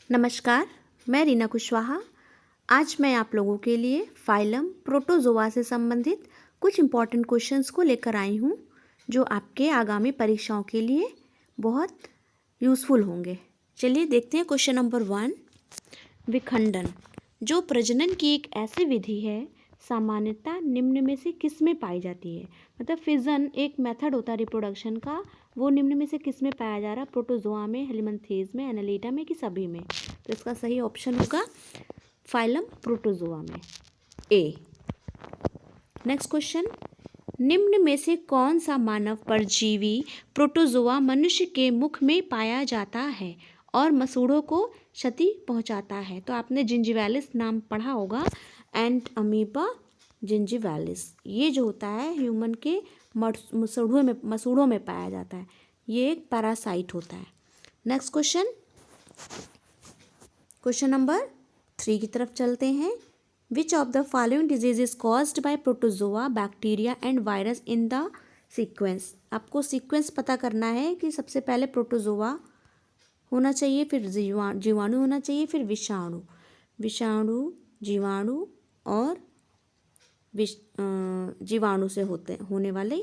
नमस्कार, मैं रीना कुशवाहा। आज मैं आप लोगों के लिए फाइलम प्रोटोजोआ से संबंधित कुछ इम्पॉर्टेंट क्वेश्चंस को लेकर आई हूँ, जो आपके आगामी परीक्षाओं के लिए बहुत यूज़फुल होंगे। चलिए देखते हैं क्वेश्चन नंबर 1। विखंडन जो प्रजनन की एक ऐसी विधि है, सामान्यतः निम्न में से किस में पाई जाती है। मतलब फिजन एक मेथड होता है रिप्रोडक्शन का, वो निम्न में से किस में पाया जा रहा है, प्रोटोजोआ में, हेलिमंथेज में, एनालिटा में कि सभी में। तो इसका सही ऑप्शन होगा फाइलम प्रोटोजोआ में, ए। नेक्स्ट क्वेश्चन, निम्न में से कौन सा मानव परजीवी प्रोटोजोआ मनुष्य के मुख में पाया जाता है और मसूड़ों को क्षति पहुंचाता है। तो आपने जिंजीवालिस नाम पढ़ा होगा, एंड अमीबा जिंजीवालिस। ये जो होता है ह्यूमन के मसूड़ों में पाया जाता है। ये एक पैरासाइट होता है। नेक्स्ट क्वेश्चन, क्वेश्चन नंबर 3 की तरफ चलते हैं। विच of the following disease is caused by protozoa, bacteria and virus in the sequence. आपको सीक्वेंस पता करना है कि सबसे पहले प्रोटोजोआ होना चाहिए, फिर जीवाणु होना चाहिए, फिर विषाणु, जीवाणु और जीवाणु से होने वाले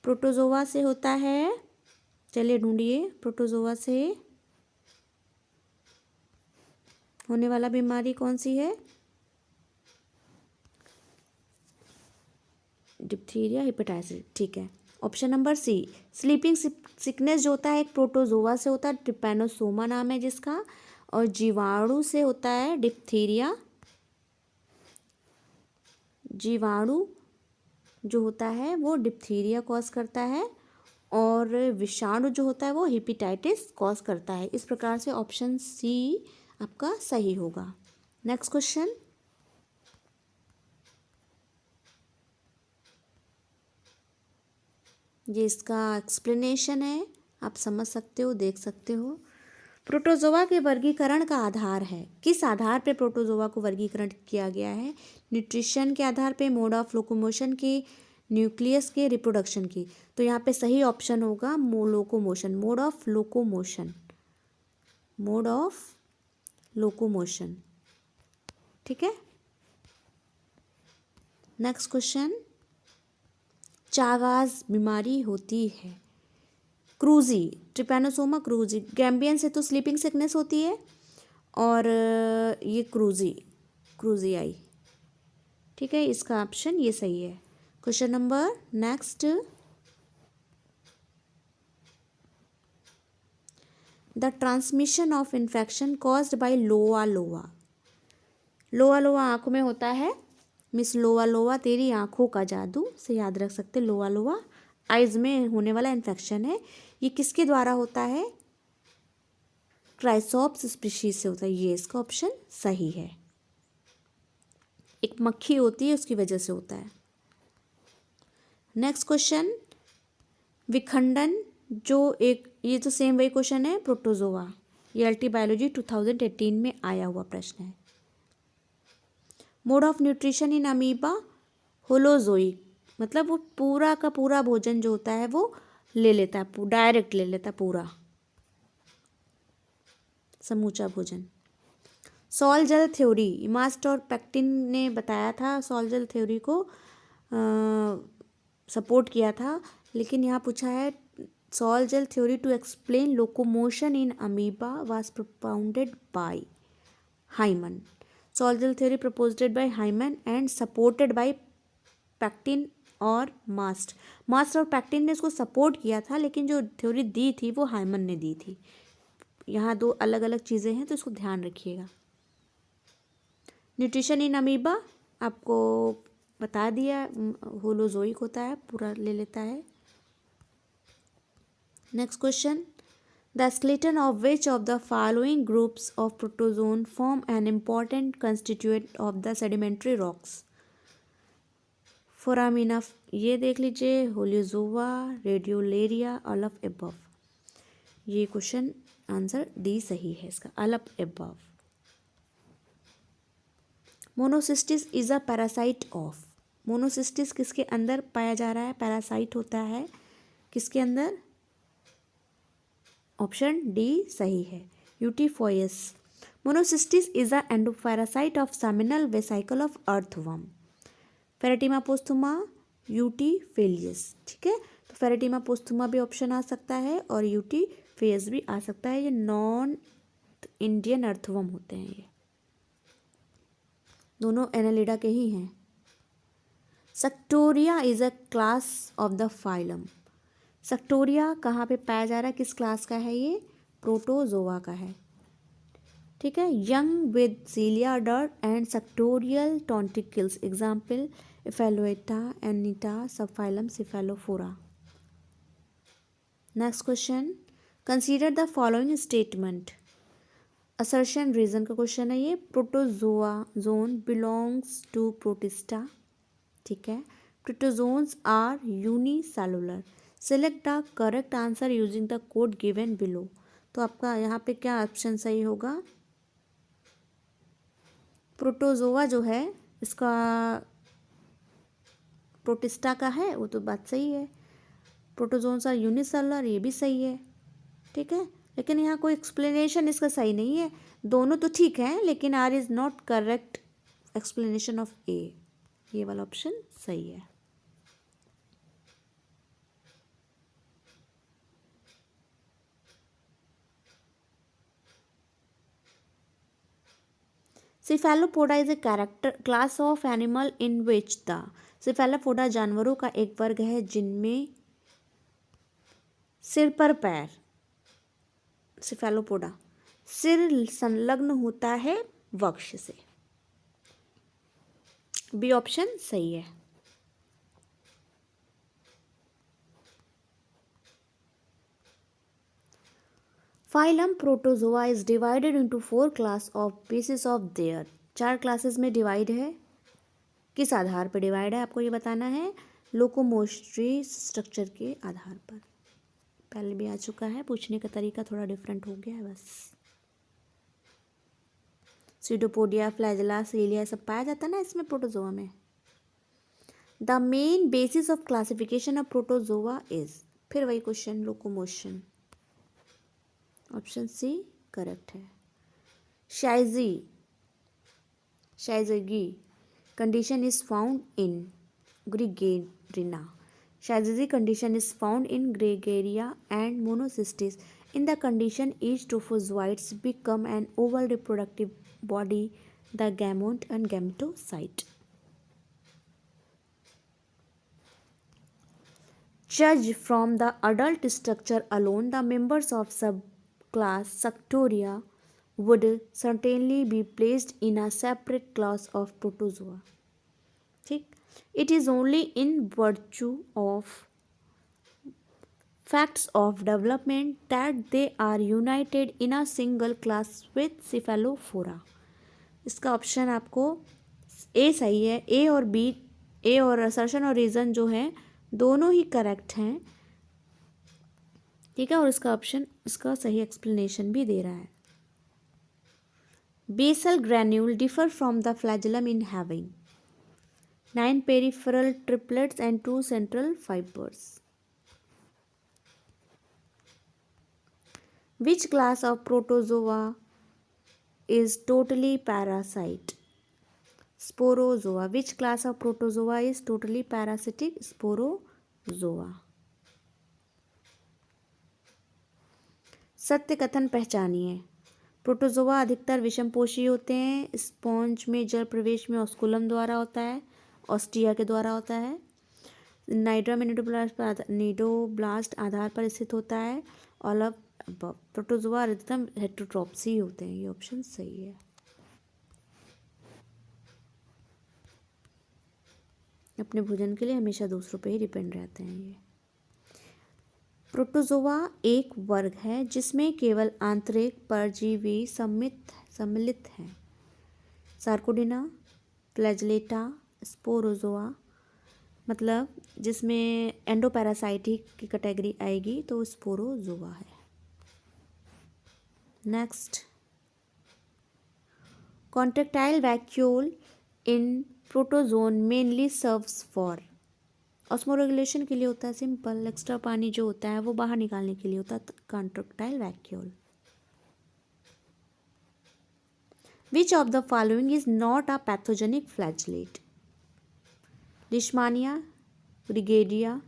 प्रोटोजोआ से होता है। चलिए ढूंढिए, प्रोटोजोआ से होने वाला बीमारी कौन सी है। डिप्थीरिया, हेपेटाइटिस, ठीक है। Option number C, sleeping sickness जो होता है एक प्रोटोजोआ से होता है, ट्रिपैनोसोमा नाम है जिसका, और जीवाणु से होता है डिप्थीरिया। जीवाणु जो होता है वो डिप्थीरिया कॉज करता है, और विषाणु जो होता है वो हेपेटाइटिस कॉज करता है। इस प्रकार से ऑप्शन सी आपका सही होगा। नेक्स्ट क्वेश्चन, ये इसका एक्सप्लेनेशन है, आप समझ सकते हो, देख सकते हो। प्रोटोजोआ के वर्गीकरण का आधार है, किस आधार पे प्रोटोजोआ को वर्गीकरण किया गया है। न्यूट्रिशन के आधार पे, मोड ऑफ लोकोमोशन की, न्यूक्लियस के, रिप्रोडक्शन की। तो यहाँ पे सही ऑप्शन होगा locomotion, mode of locomotion, mode of locomotion. ठीक है। नेक्स्ट क्वेश्चन, चागाज बीमारी होती है क्रूजी, ट्रिपैनोसोमा क्रूजी। गैम्बियन से तो स्लीपिंग सिकनेस होती है, और ये क्रूजी आई। ठीक है, इसका ऑप्शन ये सही है। Question number next, the transmission of infection caused by लोआ लोआ। लोआ लोआ आँखों में होता है। मिस लोआ लोआ तेरी आँखों का जादू से याद रख सकते। लोआ लोआ आइज में होने वाला इन्फेक्शन है। ये किसके द्वारा होता है, क्राइसॉप्स स्पीशीज से होता है। ये इसका ऑप्शन सही है। एक मक्खी होती है उसकी वजह से होता है। नेक्स्ट क्वेश्चन, विखंडन जो एक, ये तो सेम वही क्वेश्चन है प्रोटोजोआ, ये एलटी बायोलॉजी 2018 में आया हुआ प्रश्न है। Mode of nutrition in amoeba holozoic, मतलब वो पूरा का पूरा भोजन जो होता है वो ले लेता है, डायरेक्ट ले लेता है पूरा समूचा भोजन। सॉल्जल थ्योरी, मास्ट और पैक्टिन ने बताया था, सॉल्जल थ्योरी को सपोर्ट किया था। लेकिन यहाँ पूछा है sol gel theory to explain locomotion in amoeba was propounded by Hyman. Sol gel theory proposed by Hyman and supported by Pantin और मास्ट और पैक्टिन ने इसको सपोर्ट किया था, लेकिन जो थ्योरी दी थी वो हाइमन ने दी थी। यहाँ दो अलग अलग चीज़ें हैं, तो इसको ध्यान रखिएगा। न्यूट्रिशन इन अमीबा आपको बता दिया, होलोजोइक होता है, पूरा ले लेता है। Next question, the skeleton of which of the following groups of protozoan form an important constituent of the sedimentary rocks? Foramina, ये देख लीजिए, होलियोजोआ, रेडियोलेरिया, ऑल ऑफ एबव। ये क्वेश्चन आंसर डी सही है इसका, all of above. Monocystis is a parasite of. Monocystis किसके अंदर पाया जा रहा है, पैरासाइट होता है किसके अंदर, ऑप्शन डी सही है। यूटीफोयस। Monocystis is a endoparasite of seminal vesicle of earthworm. Pheretima posthuma, यूटीफेलियस। ठीक है, तो फेरेटिमा पोस्थुमा भी ऑप्शन आ सकता है और यूटीफेलियस भी आ सकता है। ये नॉन इंडियन अर्थवर्म होते हैं, ये दोनों एनालिडा के ही हैं। Suctoria is a class of the phylum. Suctoria कहाँ पे पाया जा रहा है, किस क्लास का है ये? प्रोटोजोआ का है। ठीक है, young with cilia adult and suctorial tentacles. Example Ephelota, Acineta, subphylum Ciliophora. Next question, consider the following statement. Assertion reason का क्वेश्चन है ये। Protozoans belongs to Protista. ठीक है, protozoans are unicellular. Select the correct answer using the code given below. तो आपका यहाँ पे क्या ऑप्शन सही होगा? प्रोटोजोआ जो है इसका प्रोटिस्टा का है, वो तो बात सही है। प्रोटोजोन्स आर यूनिसेलुलर, ये भी सही है। ठीक है, लेकिन यहाँ कोई एक्सप्लेनेशन इसका सही नहीं है। दोनों तो ठीक है, लेकिन R is not correct explanation of A. ये वाला ऑप्शन सही है। Cephalopoda is a character class of animal in which the. Cephalopoda जानवरों का एक वर्ग है जिनमें सिर पर पैर, सिफेलोपोडा, सिर संलग्न होता है वक्ष से। बी ऑप्शन सही है। Phylum protozoa is divided into 4 class of basis of their. 4 classes में डिवाइड है। किस आधार पर डिवाइड है आपको ये बताना है। लोकोमोटरी स्ट्रक्चर के आधार पर। पहले भी आ चुका है, पूछने का तरीका थोड़ा डिफरेंट हो गया है बस। सीडोपोडिया, फ्लैजेला, सीलिया सब पाया जाता है ना इसमें प्रोटोजोआ में। The main basis of classification of protozoa is, फिर वही question, locomotion. Option C correct है। शाइज़गी condition is found in Gregarina. Shazizi condition is found in Gregaria and Monocystis. In the condition, each trophozoites become an oval reproductive body, the gamete and gametocyte. Judged from the adult structure alone, the members of subclass Suctoria would certainly be placed in a separate class of protozoa. ठीक, it is only in virtue of facts of development that they are united in a single class with cephalophora. इसका option आपको ए सही है। ए और B, ए और assertion और reason जो है दोनों ही करेक्ट हैं। ठीक है, और इसका ऑप्शन इसका सही एक्सप्लेनेशन भी दे रहा है। Basal granule differ from the flagellum in having 9 peripheral triplets and 2 central fibers. Which class of protozoa is totally parasite? Sporozoa. Which class of protozoa is totally parasitic? Sporozoa. सत्य कथन पहचानिए। Protozoa अधिकतर विषमपोषी होते हैं। Sponge में जल प्रवेश में osculum द्वारा होता है, ऑस्टिया के द्वारा होता है। नाइड्रा में नीडोब्लास्ट आधार पर स्थित होता है। और अब प्रोटोजोआ अधिकतम हेटेरोट्रॉप्सी होते हैं। ये ऑप्शन सही है। अपने भोजन के लिए हमेशा दूसरों पे ही डिपेंड रहते हैं ये। प्रोटोजोआ एक वर्ग है जिसमें केवल आंतरिक परजीवी सम्मिलित हैं। सार्कोडिना, फ्लैजेलेटा, स्पोरोजोआ, मतलब जिसमें एंडोपैरासाइटिक की कैटेगरी आएगी तो स्पोरोजोआ है। Next, contractile vacuole in protozoan mainly serves for. Osmoregulation के लिए होता है, सिंपल। एक्स्ट्रा पानी जो होता है वो बाहर निकालने के लिए होता है, contractile vacuole. Which of the following is not a pathogenic flagellate? Leishmania, ब्रिगेडिया,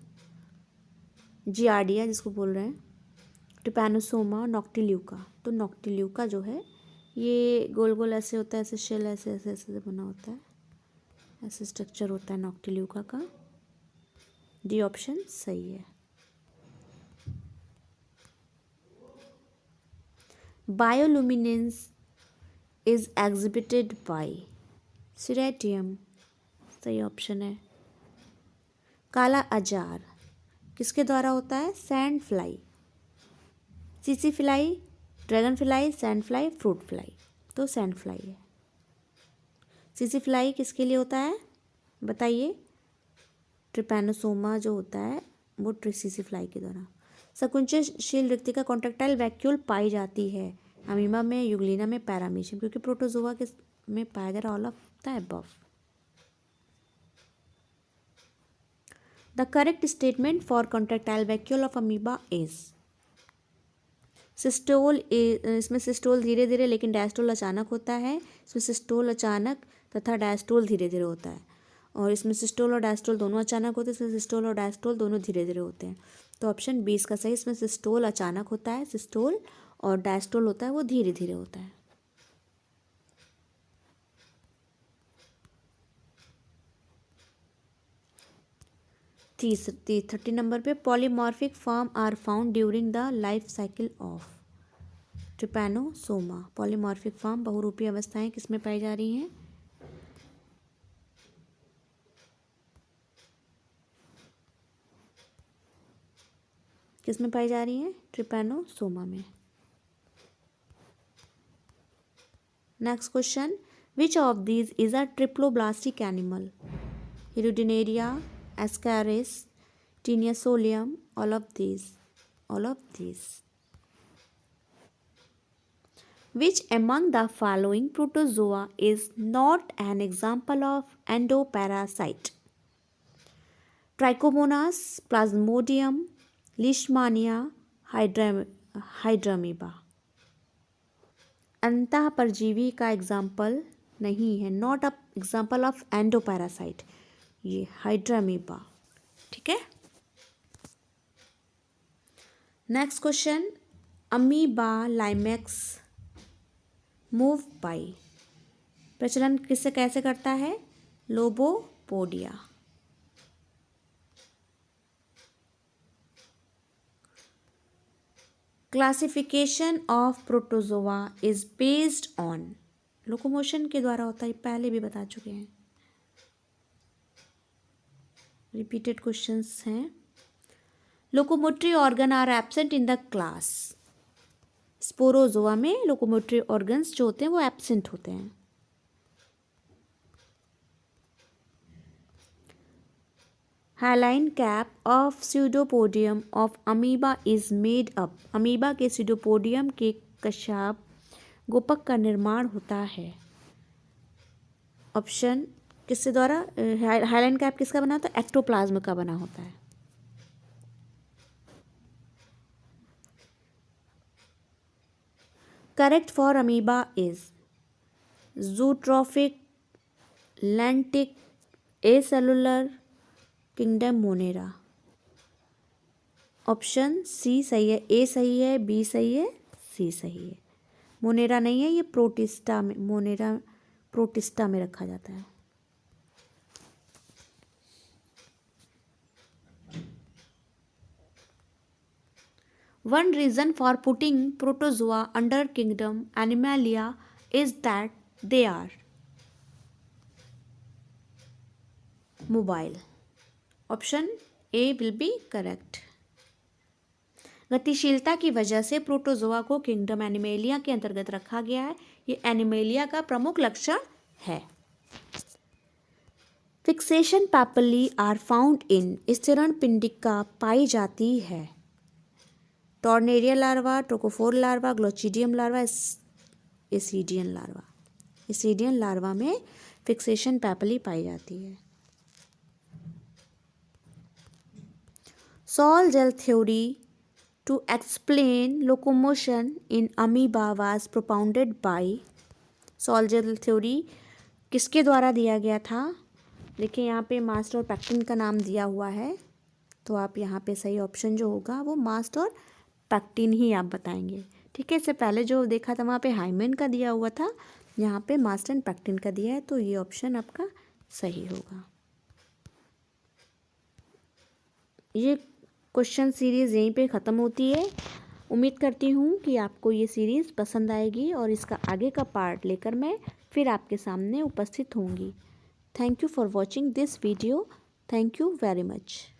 जियार्डिया जिसको बोल रहे हैं, ट्रिपैनोसोमा, नॉक्टिल्यूका। तो नॉक्टिल्यूका जो है ये गोल गोल ऐसे होता है, ऐसे शेल ऐसे ऐसे ऐसे बना होता है, ऐसे स्ट्रक्चर होता है नॉक्टिल्यूका का। डी ऑप्शन सही है। बायोलुमिनेंस इज एग्जिबिटेड बाय सिरेटियम, सही ऑप्शन है। काला अजार किसके द्वारा होता है? Sand fly, CC fly, dragon fly, sand fly, fruit fly. तो सैंड फ्लाई है। सीसी फ्लाई किसके लिए होता है बताइए? ट्रिपैनोसोमा जो होता है वो सीसी फ्लाई के द्वारा। संकुचनशील रिक्तिका कॉन्ट्रैक्टाइल वैक्यूल पाई जाती है अमीबा में, यूग्लिना में, पैरामीशियम, क्योंकि प्रोटोजोआ के में पाया जा रहा all of the above. The correct statement for contractile vacuole of amoeba is systole. इसमें सिस्टोल धीरे धीरे लेकिन डायस्टोल अचानक होता है। इसमें सिस्टोल अचानक तथा डायस्टोल धीरे धीरे होता है, और इसमें सिस्टोल और डायस्टोल दोनों अचानक होते हैं। इसमें सिस्टोल और डायस्टोल दोनों धीरे धीरे होते हैं। तो ऑप्शन 20 का सही। इसमें सिस्टोल अचानक होता है, सिस्टोल, और डायस्टोल होता है वो धीरे धीरे होता है। तीसरी 30 नंबर पे polymorphic form are found during the life cycle of Trypanosoma. Polymorphic form बहुरूपी अवस्थाएं किसमें पाई जा रही हैं? किसमें पाई जा रही हैं? ट्रिपैनोसोमा में। Next question, which of these is a triploblastic animal? Hirudinaria, Ascaris, Taenia solium, all of these, all of these. Which among the following protozoa is not an example of endoparasite? Trichomonas, Plasmodium, Leishmania, Hydrameba। अंतः परजीवी का example नहीं है, not a example of endoparasite, ये Hydramoeba. ठीक है। Next question, Amoeba limax move by प्रचलन किससे कैसे करता है? Lobopodia. Classification of protozoa is based on locomotion के द्वारा होता है, पहले भी बता चुके हैं, रिपीटेड क्वेश्चंस हैं। Locomotory organ are absent in the class. Sporozoa में लोकोमोटरी ऑर्गन्स जो होते हैं वो एब्सेंट होते हैं। Hyaline cap of pseudopodium of amoeba is made up. Amoeba के स्यूडोपोडियम के कशाप गोपक का निर्माण होता है। ऑप्शन किसके द्वारा? हाइलाइन कैप किसका बना होता है? एक्टोप्लाज्म का बना होता है। Correct for amoeba is zootrophic, lentic, acellular, kingdom Monera. Option C सही है, ए सही है, बी सही है, सी सही है। मोनेरा नहीं है, ये प्रोटिस्टा में, मोनेरा प्रोटिस्टा में रखा जाता है। One reason for putting protozoa under kingdom Animalia is that they are mobile. Option A will be correct. गतिशीलता की वजह से प्रोटोजोआ को किंगडम एनिमेलिया के अंतर्गत रखा गया है। ये एनिमेलिया का प्रमुख लक्षण है। Fixation papillae are found in स्थिरण पिंडिका पाई जाती है। Tornaria larva, trochophore larva, glochidium larva, ascidian larva. Ascidian larva में फिक्सेशन पैपिली पाई जाती है। Sol gel theory to explain locomotion in amoeba was propounded by sol gel theory किसके द्वारा दिया गया था? देखिए यहाँ पे मास्ट और पैक्टिन का नाम दिया हुआ है, तो आप यहाँ पे सही ऑप्शन जो होगा वो मास्ट और पैक्टिन ही आप बताएंगे। ठीक है, इससे पहले जो देखा था वहाँ पे हाइमेन का दिया हुआ था, यहाँ पे मास्ट एंड पैक्टिन का दिया है, तो ये ऑप्शन आपका सही होगा। ये क्वेश्चन सीरीज़ यहीं पे ख़त्म होती है। उम्मीद करती हूँ कि आपको ये सीरीज़ पसंद आएगी और इसका आगे का पार्ट लेकर मैं फिर आपके सामने उपस्थित होंगी। Thank you for watching this video. Thank you very much.